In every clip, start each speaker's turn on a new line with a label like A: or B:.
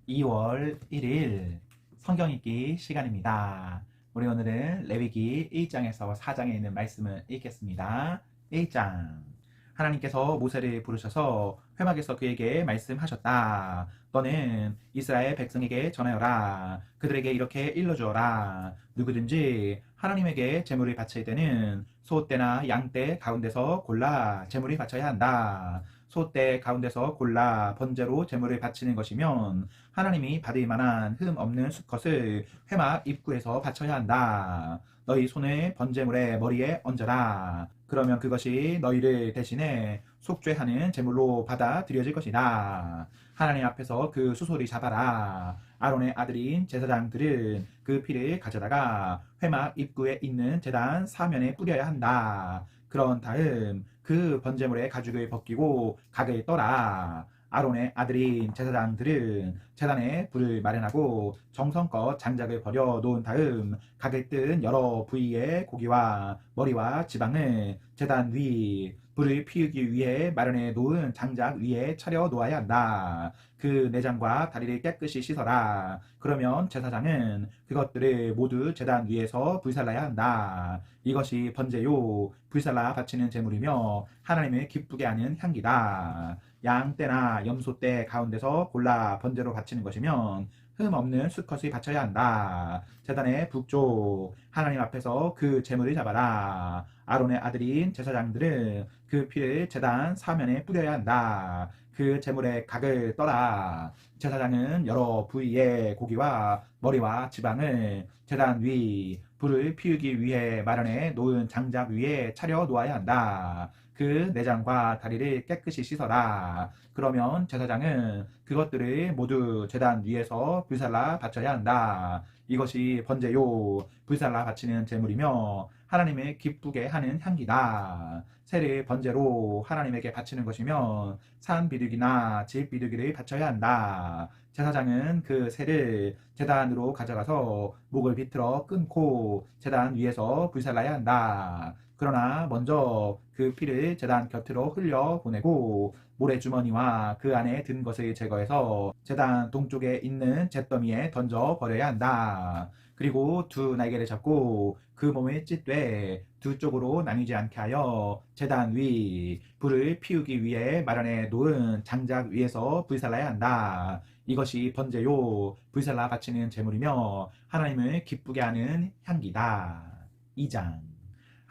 A: 2월 1일 성경 읽기 시간입니다. 우리 오늘은 레위기 1장에서 4장에 있는 말씀을 읽겠습니다. 1장. 하나님께서 모세를 부르셔서 회막에서 그에게 말씀하셨다. 너는 이스라엘 백성에게 전하여라. 그들에게 이렇게 일러주어라. 누구든지 하나님에게 제물을 바칠 때는 소떼나 양떼 가운데서 골라 제물을 바쳐야 한다. 소떼 가운데서 골라 번제로 제물을 바치는 것이면 하나님이 받을 만한 흠 없는 수컷을 회막 입구에서 바쳐야 한다. 너희 손을 번제물의 머리에 얹어라. 그러면 그것이 너희를 대신에 속죄하는 제물로 받아들여질 것이다. 하나님 앞에서 그 수소를 잡아라. 아론의 아들인 제사장들은 그 피를 가져다가 회막 입구에 있는 제단 사면에 뿌려야 한다. 그런 다음 그 번제물의 가죽을 벗기고 각을 떠라. 아론의 아들인 제사장들은 제단에 불을 마련하고 정성껏 장작을 버려 놓은 다음 각을 뜬 여러 부위의 고기와 머리와 지방을 제단 위 불을 피우기 위해 마련해 놓은 장작 위에 차려 놓아야 한다. 그 내장과 다리를 깨끗이 씻어라. 그러면 제사장은 그것들을 모두 제단 위에서 불살라야 한다. 이것이 번제요 불살라 바치는 제물이며 하나님을 기쁘게 하는 향기다. 양떼나 염소떼 가운데서 골라 번제로 바치는 것이면 흠 없는 수컷을 바쳐야 한다. 제단의 북쪽 하나님 앞에서 그 제물을 잡아라. 아론의 아들인 제사장들은 그 피를 제단 사면에 뿌려야 한다. 그 제물의 각을 떠라. 제사장은 여러 부위의 고기와 머리와 지방을 제단 위 불을 피우기 위해 마련해 놓은 장작 위에 차려 놓아야 한다. 그 내장과 다리를 깨끗이 씻어라. 그러면 제사장은 그것들을 모두 제단 위에서 불살라 바쳐야 한다. 이것이 번제요 불살라 바치는 제물이며 하나님을 기쁘게 하는 향기다. 새를 번제로 하나님에게 바치는 것이면 산 비둘기나 집 비둘기를 바쳐야 한다. 제사장은 그 새를 제단으로 가져가서 목을 비틀어 끊고 제단 위에서 불살라야 한다. 그러나 먼저 그 피를 제단 곁으로 흘려 보내고 모래주머니와 그 안에 든 것을 제거해서 제단 동쪽에 있는 잿더미에 던져 버려야 한다. 그리고 두 날개를 잡고 그 몸을 찢되 두 쪽으로 나뉘지 않게 하여 제단 위 불을 피우기 위해 마련해 놓은 장작 위에서 불살라야 한다. 이것이 번제요 불살라 바치는 제물이며 하나님을 기쁘게 하는 향기다. 2장.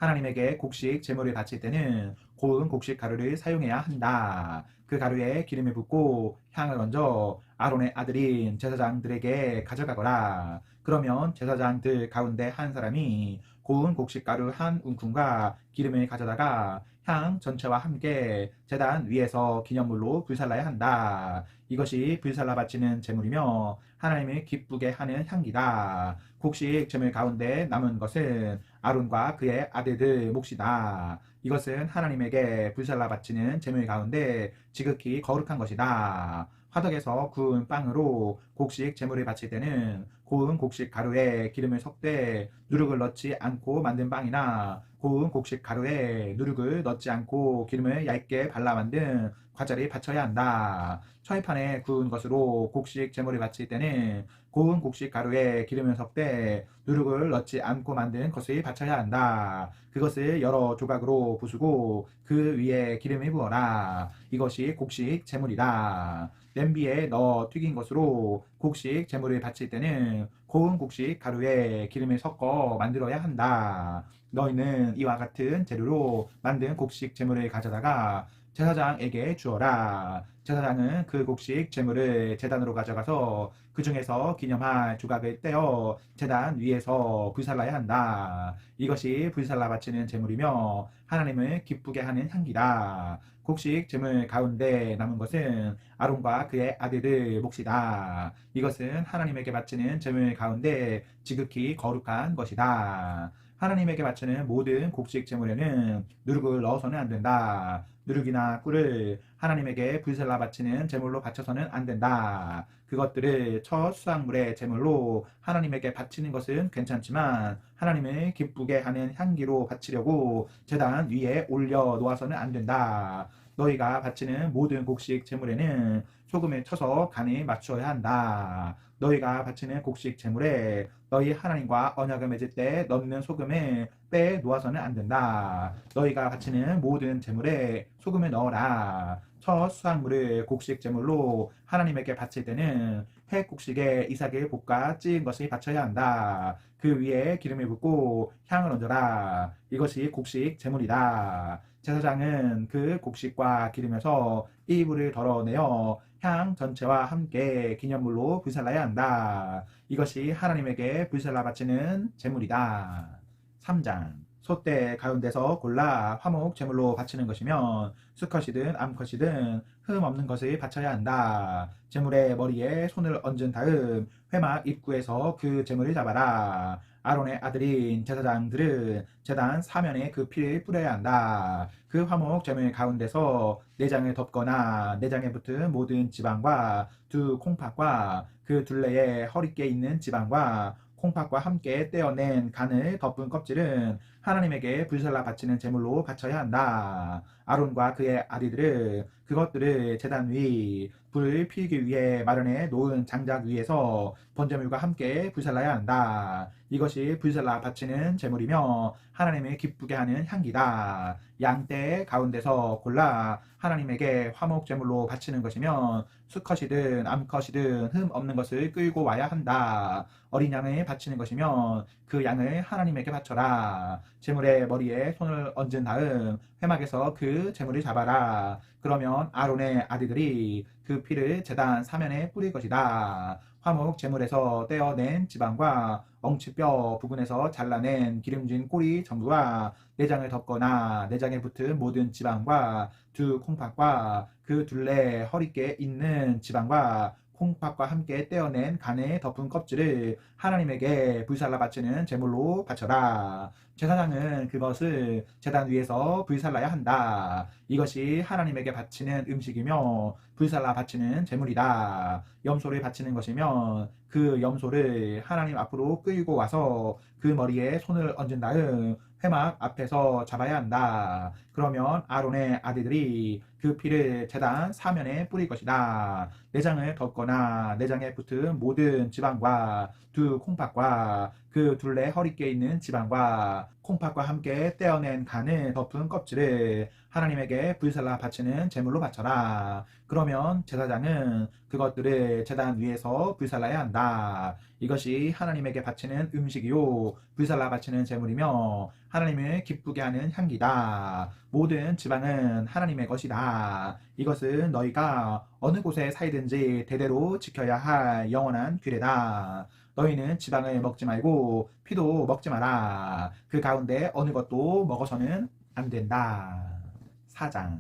A: 하나님에게 곡식 제물을 바칠 때는 고운 곡식 가루를 사용해야 한다. 그 가루에 기름을 붓고 향을 얹어 아론의 아들인 제사장들에게 가져가거라. 그러면 제사장들 가운데 한 사람이 고운 곡식 가루 한 움큼과 기름을 가져다가 향 전체와 함께 제단 위에서 기념물로 불살라야 한다. 이것이 불살라 바치는 제물이며 하나님을 기쁘게 하는 향기다. 곡식 제물 가운데 남은 것은 아론과 그의 아들들 몫이다. 이것은 하나님에게 불살라 바치는 제물 가운데 지극히 거룩한 것이다. 화덕에서 구운 빵으로 곡식 제물을 바칠 때는 고운 곡식 가루에 기름을 섞되 누룩을 넣지 않고 만든 빵이나 고운 곡식 가루에 누룩을 넣지 않고 기름을 얇게 발라 만든 과자를 바쳐야 한다. 철판에 구운 것으로 곡식 제물을 바칠 때는 고운 곡식 가루에 기름을 섞되 누룩을 넣지 않고 만든 것을 바쳐야 한다. 그것을 여러 조각으로 부수고 그 위에 기름을 부어라. 이것이 곡식 제물이다. 냄비에 넣어 튀긴 것으로 곡식 제물을 바칠 때는 고운 곡식 가루에 기름을 섞어 만들어야 한다. 너희는 이와 같은 재료로 만든 곡식 제물을 가져다가 제사장에게 주어라. 제사장은 그 곡식 제물을 제단으로 가져가서 그 중에서 기념할 조각을 떼어 제단 위에서 불살라야 한다. 이것이 불살라 바치는 제물이며 하나님을 기쁘게 하는 향기다. 곡식 제물 가운데 남은 것은 아론과 그의 아들들 몫이다. 이것은 하나님에게 바치는 제물 가운데 지극히 거룩한 것이다. 하나님에게 바치는 모든 곡식 제물에는 누룩을 넣어서는 안 된다. 누룩이나 꿀을 하나님에게 불살라 바치는 제물로 바쳐서는 안 된다. 그것들을 첫 수확물의 제물로 하나님에게 바치는 것은 괜찮지만 하나님을 기쁘게 하는 향기로 바치려고 제단 위에 올려 놓아서는 안 된다. 너희가 바치는 모든 곡식 제물에는 소금을 쳐서 간에 맞추어야 한다. 너희가 바치는 곡식 제물에 너희 하나님과 언약을 맺을 때 넣는 소금을 빼 놓아서는 안 된다. 너희가 바치는 모든 제물에 소금을 넣어라. 첫 수확물을 곡식 제물로 하나님에게 바칠 때는 해 곡식에 이삭을 볶아 찌은 것이 바쳐야 한다. 그 위에 기름을 붓고 향을 얹어라. 이것이 곡식 제물이다. 제사장은 그 곡식과 기름에서 이불을 덜어내어 향 전체와 함께 기념물로 불살라야 한다. 이것이 하나님에게 불살라 바치는 제물이다. 3장 소떼 가운데서 골라 화목 제물로 바치는 것이면 수컷이든 암컷이든 흠 없는 것을 바쳐야 한다. 제물의 머리에 손을 얹은 다음 회막 입구에서 그 제물을 잡아라. 아론의 아들인 제사장들은 제단 사면에 그 피를 뿌려야 한다. 그 화목 제물 가운데서 내장을 덮거나 내장에 붙은 모든 지방과 두 콩팥과 그 둘레에 허리께 있는 지방과 콩팥과 함께 떼어낸 간을 덮은 껍질은 하나님에게 불살라 바치는 제물로 바쳐야 한다. 아론과 그의 아들들은 그것들을 제단 위 불을 피우기 위해 마련해 놓은 장작 위에서 번제물과 함께 불살라야 한다. 이것이 불살라 바치는 제물이며 하나님을 기쁘게 하는 향기다. 양떼 가운데서 골라 하나님에게 화목 제물로 바치는 것이면 수컷이든 암컷이든 흠 없는 것을 끌고 와야 한다. 어린 양을 바치는 것이면 그 양을 하나님에게 바쳐라. 제물의 머리에 손을 얹은 다음 회막에서 그 제물을 잡아라. 그러면 아론의 아들들이 그 피를 제단 사면에 뿌릴 것이다. 화목 제물에서 떼어낸 지방과 엉치뼈 부분에서 잘라낸 기름진 꼬리 전부와 내장을 덮거나 내장에 붙은 모든 지방과 두 콩팥과 그 둘레 허리께 있는 지방과 콩팥과 함께 떼어낸 간에 덮은 껍질을 하나님에게 불살라 바치는 제물로 바쳐라. 제사장은 그것을 제단 위에서 불살라야 한다. 이것이 하나님에게 바치는 음식이며 불살라 바치는 제물이다. 염소를 바치는 것이면 그 염소를 하나님 앞으로 끌고 와서 그 머리에 손을 얹은 다음 회막 앞에서 잡아야 한다. 그러면 아론의 아들들이 그 피를 제단 사면에 뿌릴 것이다. 내장을 덮거나 내장에 붙은 모든 지방과 두 콩팥과 그 둘레 허리께 있는 지방과 콩팥과 함께 떼어낸 간을 덮은 껍질을 하나님에게 불살라 바치는 제물로 바쳐라. 그러면 제사장은 그것들을 제단 위에서 불살라야 한다. 이것이 하나님에게 바치는 음식이요 불살라 바치는 제물이며 하나님을 기쁘게 하는 향기다. 모든 지방은 하나님의 것이다. 이것은 너희가 어느 곳에 살든지 대대로 지켜야 할 영원한 규례다. 너희는 지방을 먹지 말고 피도 먹지 마라. 그 가운데 어느 것도 먹어서는 안 된다. 4장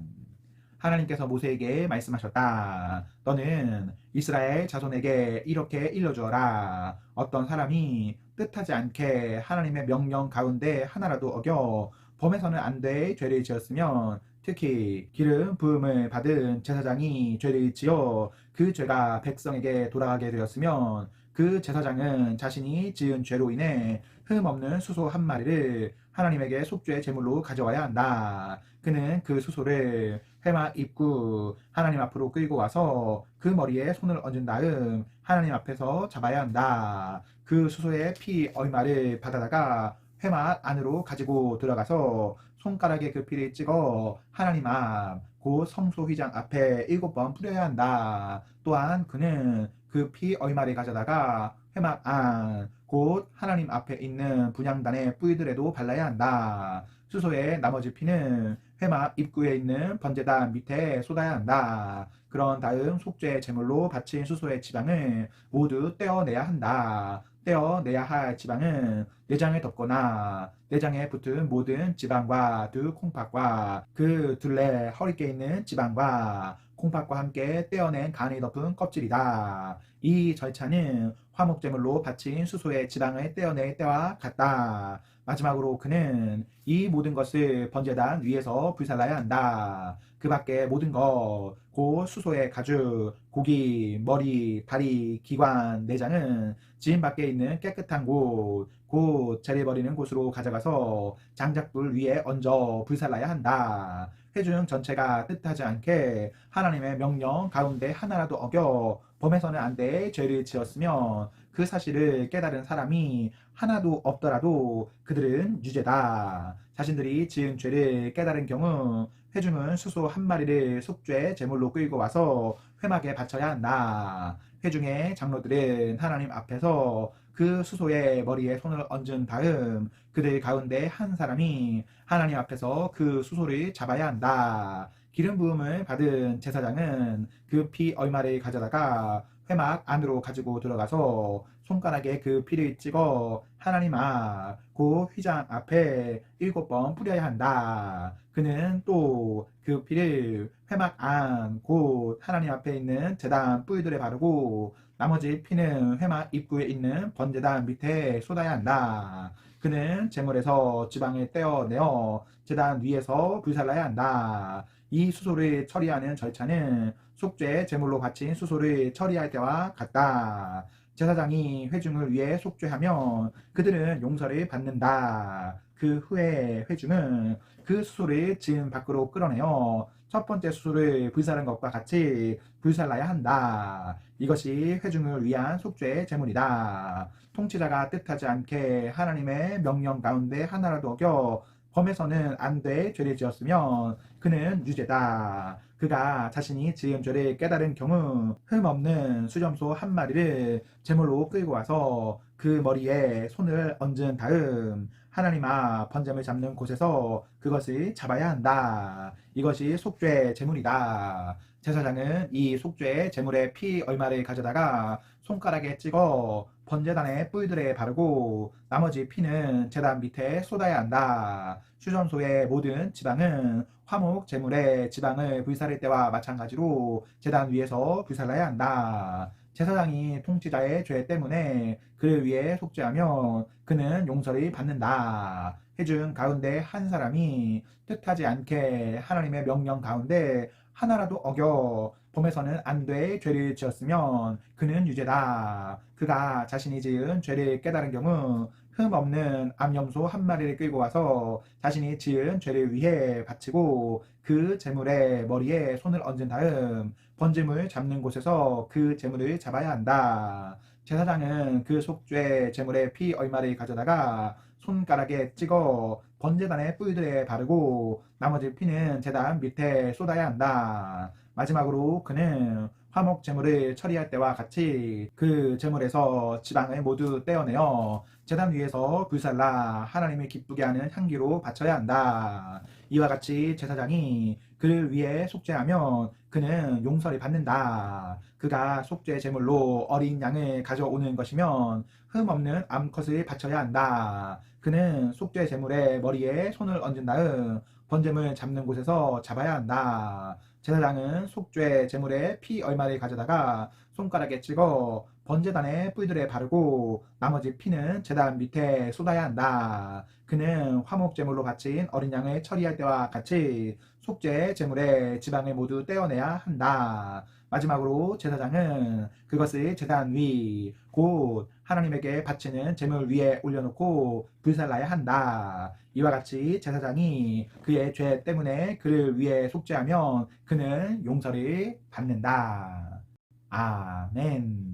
A: 하나님께서 모세에게 말씀하셨다. 너는 이스라엘 자손에게 이렇게 일러주어라. 어떤 사람이 뜻하지 않게 하나님의 명령 가운데 하나라도 어겨 범해서는 안 될 죄를 지었으면 특히 기름 부음을 받은 제사장이 죄를 지어 그 죄가 백성에게 돌아가게 되었으면 그 제사장은 자신이 지은 죄로 인해 흠 없는 수소 한 마리를 하나님에게 속죄 제물로 가져와야 한다. 그는 그 수소를 회막 입구 하나님 앞으로 끌고 와서 그 머리에 손을 얹은 다음 하나님 앞에서 잡아야 한다. 그 수소의 피 얼마를 받아다가 회막 안으로 가지고 들어가서 손가락에 그 피를 찍어 하나님 앞 곧 성소 휘장 앞에 7번 뿌려야 한다. 또한 그는 그 피 얼마를 가져다가 회막 안 곧 하나님 앞에 있는 분향단의 뿔들에도 발라야 한다. 수소의 나머지 피는 회막 입구에 있는 번제단 밑에 쏟아야 한다. 그런 다음 속죄 제물로 바친 수소의 지방을 모두 떼어내야 한다. 떼어내야 할 지방은 내장을 덮거나 내장에 붙은 모든 지방과 두 콩팥과 그 둘레 허리께 있는 지방과 콩팥과 함께 떼어낸 간이 덮은 껍질이다. 이 절차는 화목제물로 바친 수소의 지방을 떼어낼 때와 같다. 마지막으로 그는 이 모든 것을 번제단 위에서 불살라야 한다. 그 밖에 모든 것, 곧 수소의 가죽, 고기, 머리, 다리, 기관, 내장은 지인 밖에 있는 깨끗한 곳, 곧 재를 버리는 곳으로 가져가서 장작불 위에 얹어 불살라야 한다. 회중 전체가 뜻하지 않게 하나님의 명령 가운데 하나라도 어겨 범해서는 안 돼 죄를 지었으면 그 사실을 깨달은 사람이 하나도 없더라도 그들은 유죄다. 자신들이 지은 죄를 깨달은 경우 회중은 수소 한 마리를 속죄 제물로 끌고 와서 회막에 바쳐야 한다. 회중의 장로들은 하나님 앞에서 그 수소의 머리에 손을 얹은 다음 그들 가운데 한 사람이 하나님 앞에서 그 수소를 잡아야 한다. 기름 부음을 받은 제사장은 그 피 얼마를 가져다가 회막 안으로 가지고 들어가서 손가락에 그 피를 찍어 하나님 앞, 곧 휘장 앞에 7번 뿌려야 한다. 그는 또 그 피를 회막 안, 곧 하나님 앞에 있는 제단 뿔들에 바르고 나머지 피는 회막 입구에 있는 번제단 밑에 쏟아야 한다. 그는 제물에서 지방을 떼어내어 제단 위에서 불살라야 한다. 이 수소를 처리하는 절차는 속죄 제물로 바친 수소를 처리할 때와 같다. 제사장이 회중을 위해 속죄하면 그들은 용서를 받는다. 그 후에 회중은 그 수소를 지은 밖으로 끌어내어 첫 번째 수소를 불사른 것과 같이 불살라야 한다. 이것이 회중을 위한 속죄의 제물이다. 통치자가 뜻하지 않게 하나님의 명령 가운데 하나라도 어겨 범해서는 안 돼 죄를 지었으면 그는 유죄다. 그가 자신이 지은 죄를 깨달은 경우 흠없는 수점소 한 마리를 제물로 끌고 와서 그 머리에 손을 얹은 다음 하나님 앞 번제물 잡는 곳에서 그것을 잡아야 한다. 이것이 속죄 제물이다. 제사장은 이 속죄 제물의 피 얼마를 가져다가 손가락에 찍어 번제단의 뿔들에 바르고 나머지 피는 제단 밑에 쏟아야 한다. 휴전소의 모든 지방은 화목 제물의 지방을 불사를 때와 마찬가지로 제단 위에서 불살라야 한다. 제사장이 통치자의 죄 때문에 그를 위해 속죄하면 그는 용서를 받는다. 회중 가운데 한 사람이 뜻하지 않게 하나님의 명령 가운데 하나라도 어겨 범해서는 안 돼 죄를 지었으면 그는 유죄다. 그가 자신이 지은 죄를 깨달은 경우 흠없는 암염소 한 마리를 끌고 와서 자신이 지은 죄를 위해 바치고 그 제물의 머리에 손을 얹은 다음 번제물 잡는 곳에서 그 제물을 잡아야 한다. 제사장은 그 속죄 제물의 피 얼마를 가져다가 손가락에 찍어 번제단의 뿔들에 바르고 나머지 피는 제단 밑에 쏟아야 한다. 마지막으로 그는 화목 제물을 처리할 때와 같이 그 제물에서 지방을 모두 떼어내어 제단 위에서 불살라 하나님을 기쁘게 하는 향기로 바쳐야 한다. 이와 같이 제사장이 그를 위해 속죄하면 그는 용서를 받는다. 그가 속죄 제물로 어린 양을 가져오는 것이면 흠없는 암컷을 바쳐야 한다. 그는 속죄 제물의 머리에 손을 얹은 다음 번제물 잡는 곳에서 잡아야 한다. 제사장은 속죄 제물의 피 얼마를 가져다가 손가락에 찍어 번제단의 뿔들에 바르고 나머지 피는 제단 밑에 쏟아야 한다. 그는 화목 제물로 바친 어린 양을 처리할 때와 같이 속죄 제물의 지방을 모두 떼어내야 한다. 마지막으로 제사장은 그것을 제단 위, 곧 하나님에게 바치는 제물 위에 올려놓고 불살라야 한다. 이와 같이 제사장이 그의 죄 때문에 그를 위해 속죄하면 그는 용서를 받는다. 아멘.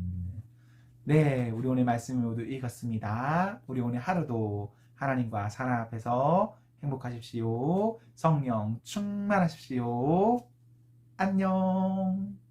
A: 네, 우리 오늘 말씀 모두 읽었습니다. 우리 오늘 하루도 하나님과 사랑 앞에서 행복하십시오. 성령 충만하십시오. 안녕.